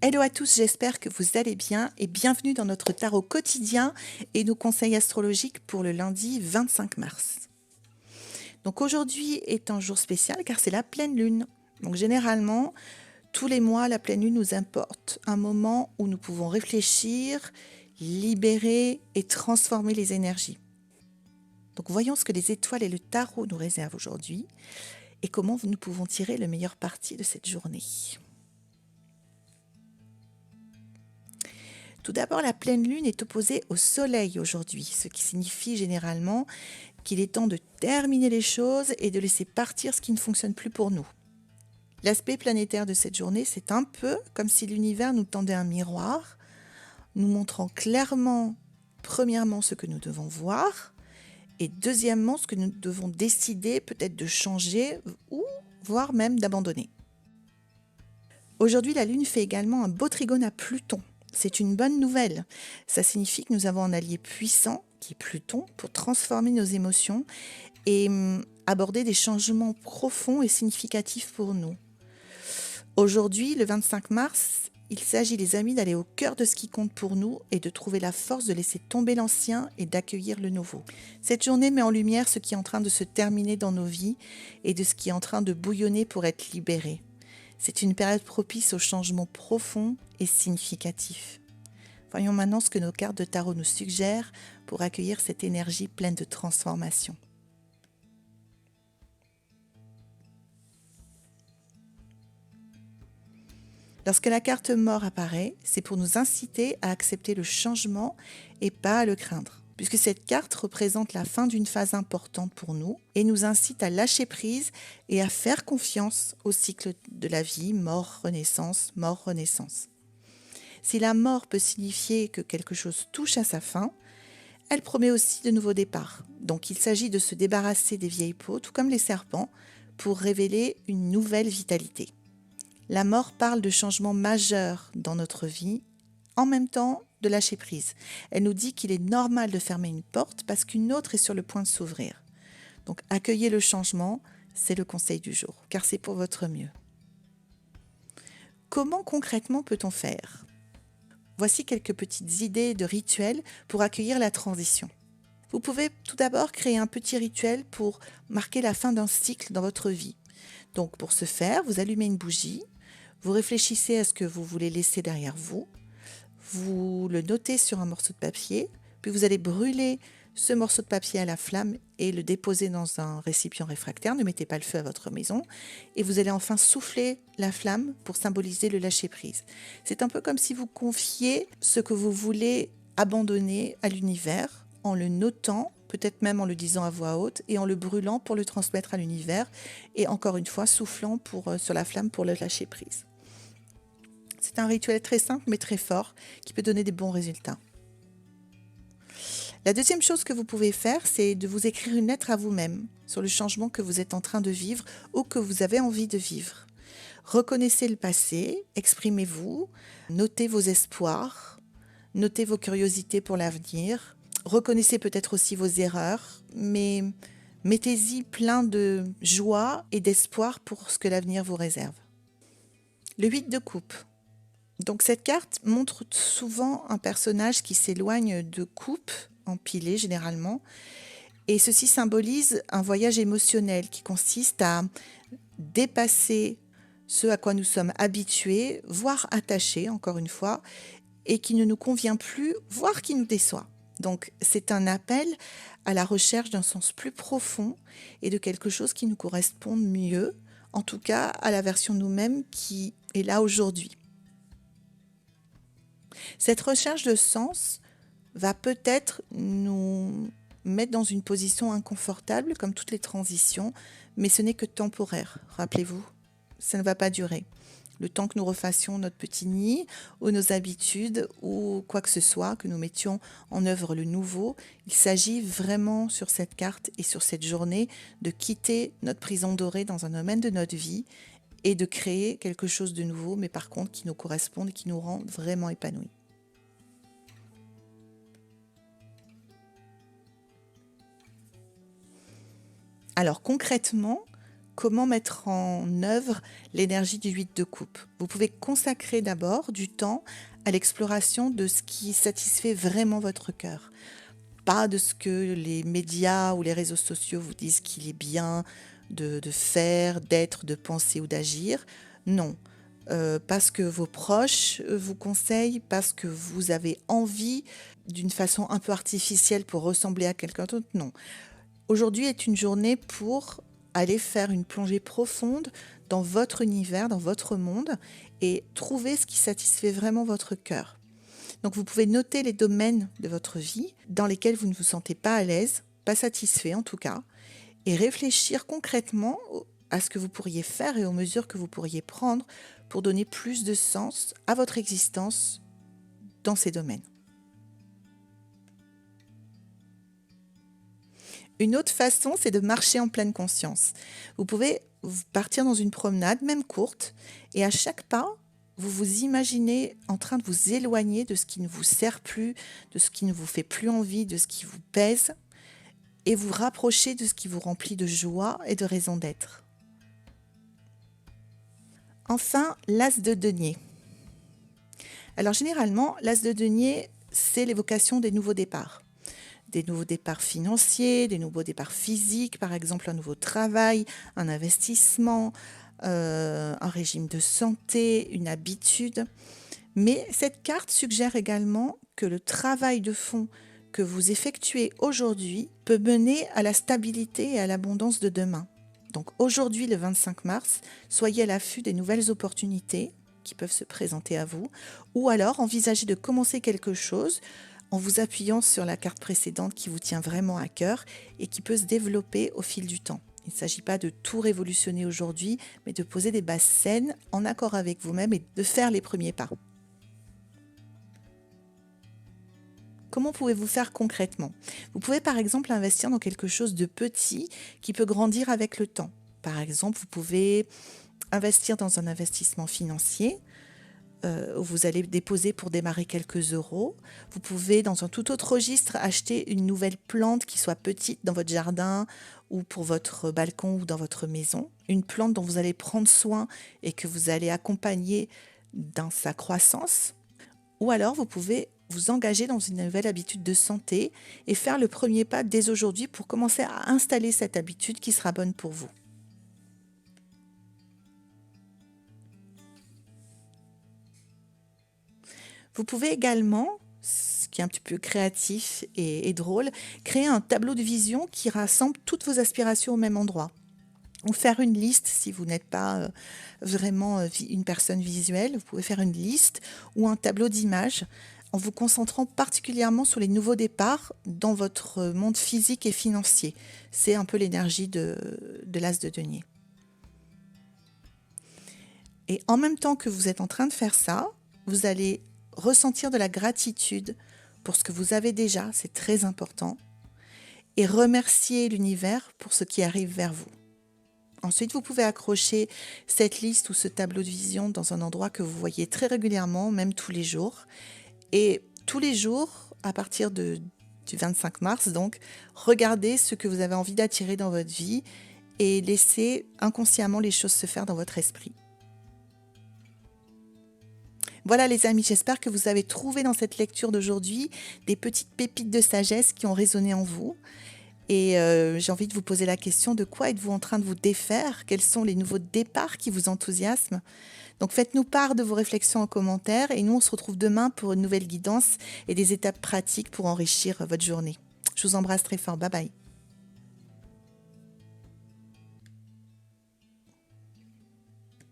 Hello à tous, j'espère que vous allez bien et bienvenue dans notre tarot quotidien et nos conseils astrologiques pour le lundi 25 mars. Donc aujourd'hui est un jour spécial car c'est la pleine lune. Donc généralement, tous les mois, la pleine lune nous apporte un moment où nous pouvons réfléchir, libérer et transformer les énergies. Donc voyons ce que les étoiles et le tarot nous réservent aujourd'hui et comment nous pouvons tirer le meilleur parti de cette journée. Tout d'abord, la pleine lune est opposée au soleil aujourd'hui, ce qui signifie généralement qu'il est temps de terminer les choses et de laisser partir ce qui ne fonctionne plus pour nous. L'aspect planétaire de cette journée, c'est un peu comme si l'univers nous tendait un miroir, nous montrant clairement, premièrement, ce que nous devons voir, et deuxièmement, ce que nous devons décider peut-être de changer ou voire même d'abandonner. Aujourd'hui, la Lune fait également un beau trigone à Pluton. C'est une bonne nouvelle. Ça signifie que nous avons un allié puissant, qui est Pluton, pour transformer nos émotions et aborder des changements profonds et significatifs pour nous. Aujourd'hui, le 25 mars, il s'agit, les amis, d'aller au cœur de ce qui compte pour nous et de trouver la force de laisser tomber l'ancien et d'accueillir le nouveau. Cette journée met en lumière ce qui est en train de se terminer dans nos vies et de ce qui est en train de bouillonner pour être libéré. C'est une période propice aux changements profonds et significatifs. Voyons maintenant ce que nos cartes de tarot nous suggèrent pour accueillir cette énergie pleine de transformation. Lorsque la carte mort apparaît, c'est pour nous inciter à accepter le changement et pas à le craindre, puisque cette carte représente la fin d'une phase importante pour nous et nous incite à lâcher prise et à faire confiance au cycle de la vie, mort, renaissance. Si la mort peut signifier que quelque chose touche à sa fin, elle promet aussi de nouveaux départs. Donc il s'agit de se débarrasser des vieilles peaux, tout comme les serpents, pour révéler une nouvelle vitalité. La mort parle de changements majeurs dans notre vie, en même temps de lâcher prise. Elle nous dit qu'il est normal de fermer une porte parce qu'une autre est sur le point de s'ouvrir. Donc accueillez le changement, c'est le conseil du jour, car c'est pour votre mieux. Comment concrètement peut-on faire ? Voici quelques petites idées de rituels pour accueillir la transition. Vous pouvez tout d'abord créer un petit rituel pour marquer la fin d'un cycle dans votre vie. Donc pour ce faire, vous allumez une bougie, vous réfléchissez à ce que vous voulez laisser derrière vous, vous le notez sur un morceau de papier, puis vous allez brûler ce morceau de papier à la flamme et le déposer dans un récipient réfractaire. Ne mettez pas le feu à votre maison. Et vous allez enfin souffler la flamme pour symboliser le lâcher-prise. C'est un peu comme si vous confiez ce que vous voulez abandonner à l'univers en le notant, peut-être même en le disant à voix haute et en le brûlant pour le transmettre à l'univers et encore une fois soufflant sur la flamme pour le lâcher-prise. C'est un rituel très simple mais très fort qui peut donner des bons résultats. La deuxième chose que vous pouvez faire, c'est de vous écrire une lettre à vous-même sur le changement que vous êtes en train de vivre ou que vous avez envie de vivre. Reconnaissez le passé, exprimez-vous, notez vos espoirs, notez vos curiosités pour l'avenir, reconnaissez peut-être aussi vos erreurs, mais mettez-y plein de joie et d'espoir pour ce que l'avenir vous réserve. Le 8 de coupe. Donc cette carte montre souvent un personnage qui s'éloigne de coupe, empilée généralement, et ceci symbolise un voyage émotionnel qui consiste à dépasser ce à quoi nous sommes habitués, voire attachés, encore une fois, et qui ne nous convient plus, voire qui nous déçoit. Donc c'est un appel à la recherche d'un sens plus profond et de quelque chose qui nous corresponde mieux, en tout cas à la version de nous-mêmes qui est là aujourd'hui. Cette recherche de sens va peut-être nous mettre dans une position inconfortable, comme toutes les transitions, mais ce n'est que temporaire, rappelez-vous, ça ne va pas durer. Le temps que nous refassions notre petit nid ou nos habitudes ou quoi que ce soit, que nous mettions en œuvre le nouveau, il s'agit vraiment sur cette carte et sur cette journée de quitter notre prison dorée dans un domaine de notre vie et de créer quelque chose de nouveau, mais par contre qui nous corresponde et qui nous rend vraiment épanouis. Alors concrètement, comment mettre en œuvre l'énergie du 8 de coupe. Vous pouvez consacrer d'abord du temps à l'exploration de ce qui satisfait vraiment votre cœur. Pas de ce que les médias ou les réseaux sociaux vous disent qu'il est bien de faire, d'être, de penser ou d'agir. Non. Parce que vos proches vous conseillent, parce que vous avez envie d'une façon un peu artificielle pour ressembler à quelqu'un d'autre. Non. Aujourd'hui est une journée pour aller faire une plongée profonde dans votre univers, dans votre monde et trouver ce qui satisfait vraiment votre cœur. Donc vous pouvez noter les domaines de votre vie dans lesquels vous ne vous sentez pas à l'aise, pas satisfait en tout cas, et réfléchir concrètement à ce que vous pourriez faire et aux mesures que vous pourriez prendre pour donner plus de sens à votre existence dans ces domaines. Une autre façon, c'est de marcher en pleine conscience. Vous pouvez partir dans une promenade, même courte, et à chaque pas, vous vous imaginez en train de vous éloigner de ce qui ne vous sert plus, de ce qui ne vous fait plus envie, de ce qui vous pèse, et vous rapprocher de ce qui vous remplit de joie et de raison d'être. Enfin, l'as de denier. Alors généralement, l'as de denier, c'est l'évocation des nouveaux départs. Des nouveaux départs financiers, des nouveaux départs physiques, par exemple un nouveau travail, un investissement, un régime de santé, une habitude. Mais cette carte suggère également que le travail de fond que vous effectuez aujourd'hui peut mener à la stabilité et à l'abondance de demain. Donc aujourd'hui, le 25 mars, soyez à l'affût des nouvelles opportunités qui peuvent se présenter à vous, ou alors envisagez de commencer quelque chose en vous appuyant sur la carte précédente qui vous tient vraiment à cœur et qui peut se développer au fil du temps. Il ne s'agit pas de tout révolutionner aujourd'hui, mais de poser des bases saines en accord avec vous-même et de faire les premiers pas. Comment pouvez-vous faire concrètement ? Vous pouvez par exemple investir dans quelque chose de petit qui peut grandir avec le temps. Par exemple, vous pouvez investir dans un investissement financier où vous allez déposer pour démarrer quelques euros. Vous pouvez, dans un tout autre registre, acheter une nouvelle plante qui soit petite dans votre jardin ou pour votre balcon ou dans votre maison. Une plante dont vous allez prendre soin et que vous allez accompagner dans sa croissance. Ou alors, vous pouvez vous engager dans une nouvelle habitude de santé et faire le premier pas dès aujourd'hui pour commencer à installer cette habitude qui sera bonne pour vous. Vous pouvez également, ce qui est un petit peu créatif et drôle, créer un tableau de vision qui rassemble toutes vos aspirations au même endroit. Ou faire une liste si vous n'êtes pas vraiment une personne visuelle. Vous pouvez faire une liste ou un tableau d'images en vous concentrant particulièrement sur les nouveaux départs dans votre monde physique et financier. C'est un peu l'énergie de l'as de denier. Et en même temps que vous êtes en train de faire ça, vous allez ressentir de la gratitude pour ce que vous avez déjà, c'est très important, et remercier l'univers pour ce qui arrive vers vous. Ensuite, vous pouvez accrocher cette liste ou ce tableau de vision dans un endroit que vous voyez très régulièrement, même tous les jours. Et tous les jours, à partir du 25 mars, donc, regardez ce que vous avez envie d'attirer dans votre vie et laissez inconsciemment les choses se faire dans votre esprit. Voilà les amis, j'espère que vous avez trouvé dans cette lecture d'aujourd'hui des petites pépites de sagesse qui ont résonné en vous. Et j'ai envie de vous poser la question, de quoi êtes-vous en train de vous défaire ? Quels sont les nouveaux départs qui vous enthousiasment ? Donc faites-nous part de vos réflexions en commentaire et nous on se retrouve demain pour une nouvelle guidance et des étapes pratiques pour enrichir votre journée. Je vous embrasse très fort, bye bye.